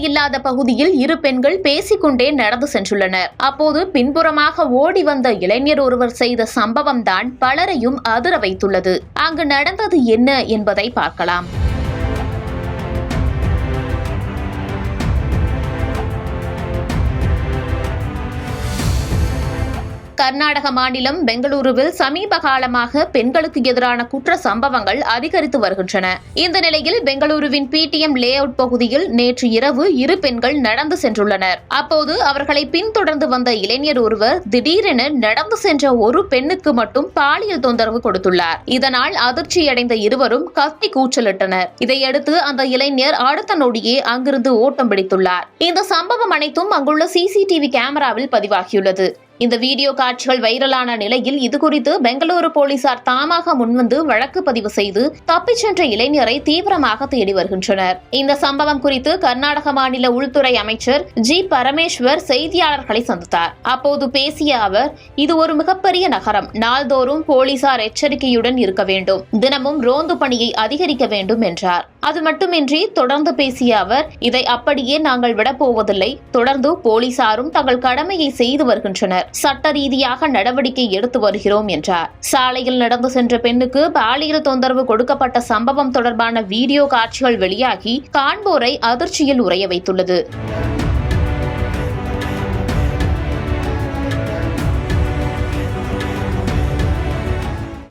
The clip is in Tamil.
இல்லாத பகுதியில் இரு பெண்கள் பேசிக்கொண்டே நடந்து சென்றுள்ளனர். அப்போது பின்புறமாக ஓடி வந்த இளைஞர் ஒருவர் செய்த சம்பவம் தான் பலரையும் அதிர வைத்துள்ளது. அங்கு நடந்தது என்ன என்பதை பார்க்கலாம். கர்நாடக மாநிலம் பெங்களூருவில் சமீப காலமாக பெண்களுக்கு எதிரான குற்ற சம்பவங்கள் அதிகரித்து வருகின்றன. இந்த நிலையில் பெங்களூருவின் பிடிஎம் லே அவுட் பகுதியில் நேற்று இரவு இரு பெண்கள் நடந்து சென்றுள்ளனர். அப்போது அவர்களை பின்தொடர்ந்து வந்த இளைஞர் ஒருவர் திடீரென நடந்து சென்ற ஒரு பெண்ணுக்கு மட்டும் பாலியல் தொந்தரவு கொடுத்துள்ளார். இதனால் அதிர்ச்சியடைந்த இருவரும் கத்தி கூச்சலிட்டனர். இதையடுத்து அந்த இளைஞர் அடுத்த நொடியே அங்கிருந்து ஓட்டம் பிடித்துள்ளார். இந்த சம்பவம் அனைத்தும் அங்குள்ள சிசிடிவி கேமராவில் பதிவாகியுள்ளது. இந்த வீடியோ காட்சிகள் வைரலான நிலையில் இதுகுறித்து பெங்களூரு போலீசார் தாமாக முன்வந்து வழக்கு பதிவு செய்து தப்பிச் சென்ற இளைஞரை தீவிரமாக தேடி வருகின்றனர். இந்த சம்பவம் குறித்து கர்நாடக மாநில உள்துறை அமைச்சர் ஜி பரமேஸ்வர் செய்தியாளர்களை சந்தித்தார். அப்போது பேசிய அவர், இது ஒரு மிகப்பெரிய நகரம், நாள்தோறும் போலீசார் எச்சரிக்கையுடன் இருக்க வேண்டும், தினமும் ரோந்து பணியை அதிகரிக்க வேண்டும் என்றார். அது மட்டுமின்றி தொடர்ந்து பேசிய அவர், இதை அப்படியே நாங்கள் விடப்போவதில்லை, தொடர்ந்து போலீசாரும் தங்கள் கடமையை செய்து வருகின்றனர், சட்ட ரீதியாக நடவடிக்கை எடுத்து வருகிறோம் என்றார். சாலையில் நடந்து சென்ற பெண்ணுக்கு பாலியல் தொந்தரவு கொடுக்கப்பட்ட சம்பவம் தொடர்பான வீடியோ காட்சிகள் வெளியாகி காண்போரை அதிர்ச்சியில் உறைய வைத்துள்ளது.